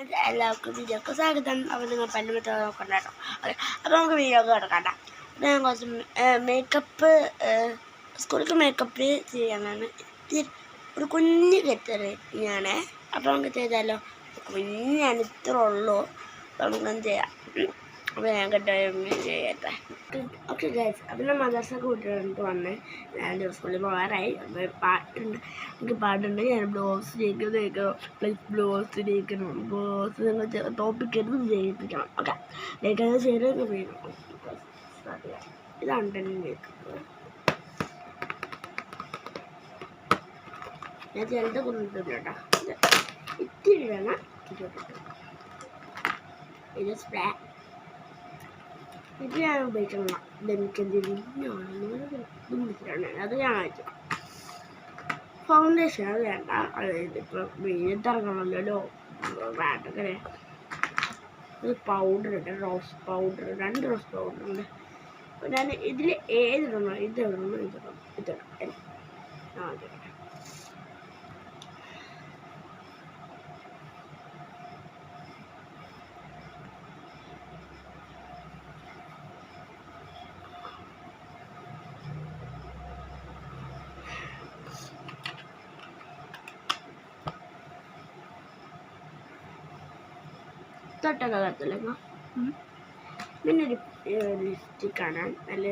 എല്ലാവർക്കും വീഡിയോക്ക് സ്വാഗതം. അപ്പോൾ നിങ്ങൾ പല്ലുമൊക്കെ നോക്കണ്ടാട്ടോ. ഓക്കെ, അപ്പോൾ നമുക്ക് വീഡിയോക്ക് കിടക്കണ്ട. ഞാൻ കുറച്ച് മേക്കപ്പ് സ്കൂളിലേക്ക് മേക്കപ്പ് ചെയ്യാനാണ് ഒരു കുഞ്ഞ് കെട്ടറ് ഞാനേ. അപ്പോൾ നമുക്ക് ചെയ്താലോ? കുഞ്ഞാണ്, ഇത്ര ഉള്ളൂ. അപ്പോൾ നമുക്കൊന്ന് ചെയ്യാം. അപ്പോൾ ഞാൻ ചെയ്യട്ടെ. ഓക്കെ ഗൈസ്, അപ്പോൾ ഞാൻ മദ്രസൊക്കെ വിട്ടിട്ട് വന്ന് ഞാൻ സ്കൂളിൽ പോകാറായി. അപ്പോൾ പാട്ടുണ്ട്, എനിക്ക് പാട്ടുണ്ട്. ഞാൻ ബ്ലൗസ് ടോപ്പിക്ക് എടുത്ത് ചെയ്യിപ്പിക്കണം. ഓക്കെ, ലേഖനം ചെയ്ത് ഇതാണ് തന്നെ മേക്കപ്പ്. ഞാൻ ചിലത് കൊണ്ടിട്ടുണ്ട് കേട്ടോ. ഇത്തിരി വേണം. ഇത് സ്പ്രേ ഇത് ഞാൻ ഉപയോഗിക്കണം. അത് ഞാൻ അയച്ചു. ഫൗണ്ടേഷൻ അത് വേണ്ട. അതായത് ഇപ്പോൾ വെയിലത്തിറങ്ങണമല്ലോ വേണ്ടൊക്കെ. ഇത് പൗഡർ ഉണ്ട്, റോസ് പൗഡർ, 2 റോസ് പൗഡർ ഉണ്ട്. അപ്പോൾ ഞാൻ ഇതിൽ ഏതിടണോ? ഇതിടണോ? ഇതിടണം. ഇതിടണം. തൊട്ടൊക്കെ കത്തില്ല. പിന്നെ ഒരു ലിപ്സ്റ്റിക്കാണ്. നല്ല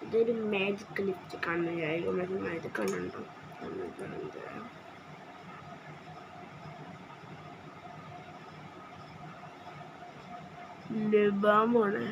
ഇതൊരു മാജിക് ലിപ്സ്റ്റിക്കാണ്. മാജിക് കണ്ടുണ്ടോ? ലിബാമാണ്.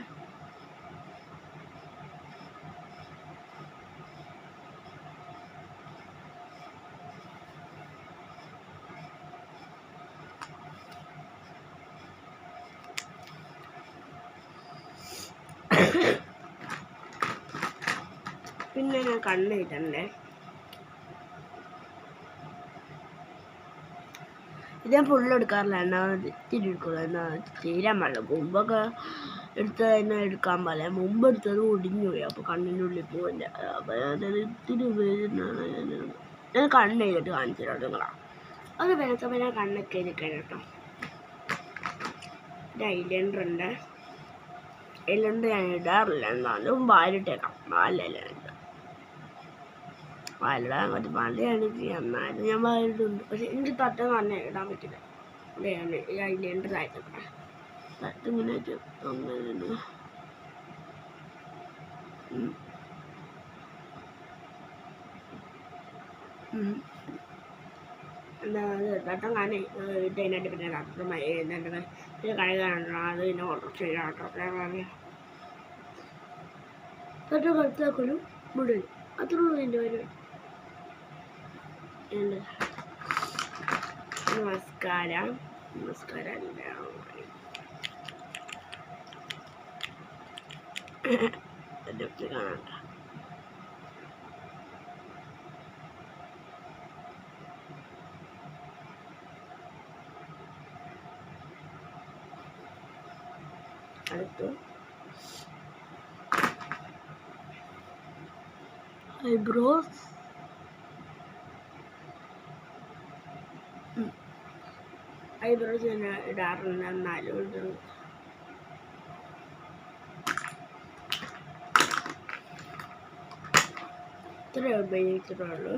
പിന്നെ ഞാൻ കണ്ണെഴുതണ്ടേ. ഇത് ഞാൻ ഫുള്ളെടുക്കാറില്ല. എന്നാൽ ഇത്തിരി എടുക്കുള്ളൂ. എന്നാൽ തീരാൻ പാടില്ല. മുമ്പൊക്കെ എടുത്തത് തന്നെ എടുക്കാൻ പാടില്ല. മുമ്പ് എടുത്തത് ഒടിഞ്ഞു പോയി. അപ്പോൾ കണ്ണിൻ്റെ ഉള്ളിൽ പോകില്ല. അപ്പോൾ ഞാനത് ഇത്തിരി ഉപയോഗിച്ചിട്ടാണ് ഞാൻ കണ്ണെഴുതിട്ട് കാണിച്ചിട്ടോ നിങ്ങളാണ്. അത് വേണമെങ്കിൽ ഞാൻ കണ്ണൊക്കെ എഴുതിക്കാൻ കേട്ടോ. ഒരു ഐലൈനർ ഉണ്ട്. ഐലൈനർ ഞാൻ ഇടാറില്ല. എന്നാലും വാലിട്ടേക്കാം. വാലിടാൻ പറ്റും. വാലിയാണ് എന്നാലും ഞാൻ വാലിട്ടുണ്ട്. പക്ഷെ എനിക്ക് തട്ടെന്ന് പറഞ്ഞാൽ ഇടാൻ പറ്റില്ല. ഇവിടെയാണ് ഈ ഐലൈനർ ആയിട്ടൊക്കെ തട്ടിങ്ങനെ അങ്ങനെ എന്താ തട്ടം കാണേ ഇട്ടതിനായിട്ട് പിന്നെ തട്ടും പിന്നെ കഴുകാനുണ്ടോ അത് പിന്നെ ഓർഡർ ചെയ്യാം കേട്ടോ. തട്ടം കറുത്താക്കലും മുടി അത്രേ ഉള്ളൂ എൻ്റെ പരിപാടി. നമസ്കാരം. കാണണ്ട. അടുത്ത് ഐബ്രോസ്. ഐബ്രോസ് ഞാൻ ഇടാറുണ്ട്. എന്നാലും ഇടും. ഇത്ര ഉപയോഗിച്ചിട്ടുള്ളൂ.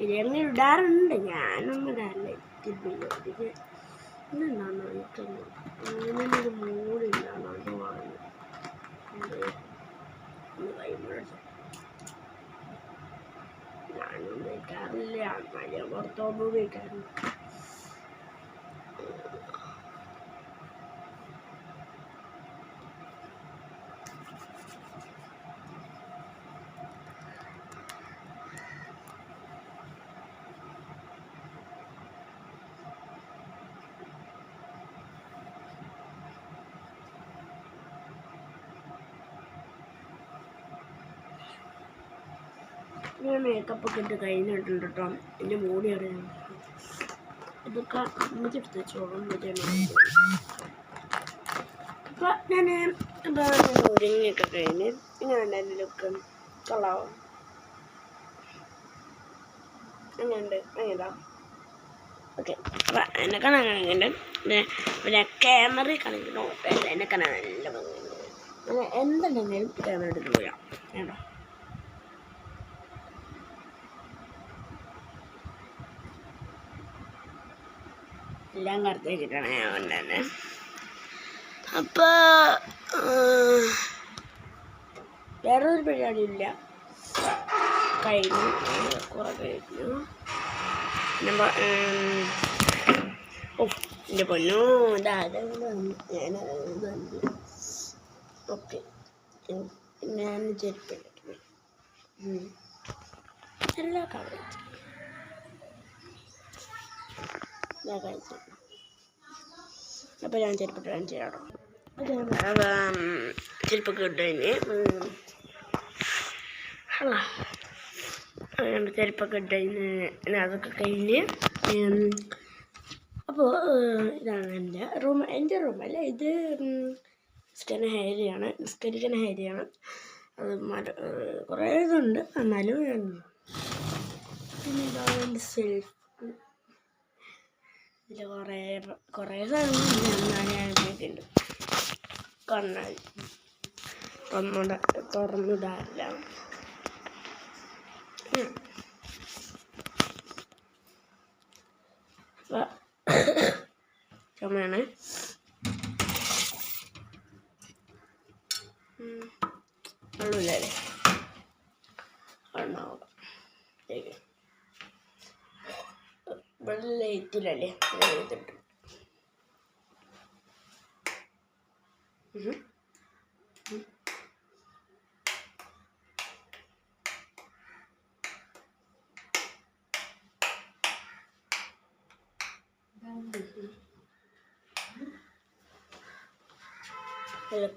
ഇതെങ്ങനെ ഇടാറുണ്ട്. ഞാനൊന്നും ഇടാറില്ല. ഇത്തിരി ഇന്നെന്താണോ എനിക്കൊന്നും അങ്ങനൊരു മൂടില്ലാണോ അത് വാങ്ങി ഞാനും ഉപയോഗിക്കാറില്ല. എന്നാലും പുറത്തോട്ട് ഉപയോഗിക്കാറില്ല. ഞാൻ മേക്കപ്പൊക്കെ ഇട്ട് കഴിഞ്ഞിട്ടുണ്ട് കേട്ടോ. എൻ്റെ മൂടി അറിയാം. ഇതൊക്കെ അമ്മച്ചെടുത്ത് വെച്ചോളും. അപ്പോൾ ഞാൻ ഒരുങ്ങിയൊക്കെ കഴിഞ്ഞ് ഇങ്ങനെ എൻ്റെ ലുക്ക് കൊള്ളാവും. അങ്ങനെയുണ്ട് അങ്ങനെതാ. ഓക്കെ, അപ്പം എന്നെ കാണാൻ കാണിക്കുന്നുണ്ട്. പിന്നെ ക്യാമറ കാണിക്കുന്നു. എന്നെ കാണാൻ നല്ല ഭംഗിയുണ്ട്. അങ്ങനെ എന്തുണ്ടെങ്കിലും ക്യാമറ എടുത്ത് പോയാം വേണ്ട. എല്ലാം കറുത്തേക്കിട്ടാണ് ഞാൻ കൊണ്ടുതന്നെ. അപ്പോൾ വേറൊരു പരിപാടിയില്ല, കഴിഞ്ഞു, കുറേ കഴിഞ്ഞു. ഓ എൻ്റെ പൊന്നോ, ഞാൻ ഓക്കെ. ഞാൻ ചെരുപ്പിട്ടിട്ട് എല്ലാ കഴിച്ചു അപ്പോൾ ഞാൻ ചെരുപ്പിട്ട് കാണിച്ചു തരാം. ചെരുപ്പൊക്കെ ഇട്ട് കഴിഞ്ഞ് ചെരുപ്പൊക്കെ ഇട്ട് കഴിഞ്ഞ് അതൊക്കെ കഴിഞ്ഞ് അപ്പോൾ ഇതാണ് എൻ്റെ റൂം. എൻ്റെ റൂമല്ല ഇത്, നിസ്കരിക്കുന്ന ഏരിയയാണ്. അത് കുറേ ഇതുണ്ട്, എന്നാലും പിന്നെ ഇതാണ് എൻ്റെ സെൽഫ്. ഇതിൽ കുറേ സാധനങ്ങൾ ഞാൻ ഉപയോഗിക്കുന്നുണ്ട്. കണ്ണാടി തുറന്നിടാറില്ല. ചുമയാണ്. വെള്ളമില്ലല്ലേ, വെള്ളം ലൈറ്റില്ലല്ലേ, ലൈറ്റിട്ട്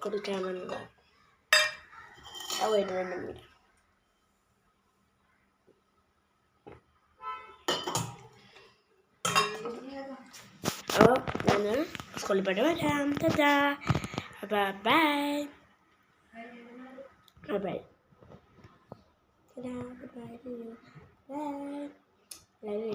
കുടിക്കാമെന്ന് വരുന്നുണ്ട്. അപ്പോൾ ഞാൻ സ്കൂളിൽ പോയിട്ട് വരാം. Tata, bye bye bye bye bye. എല്ലാവരും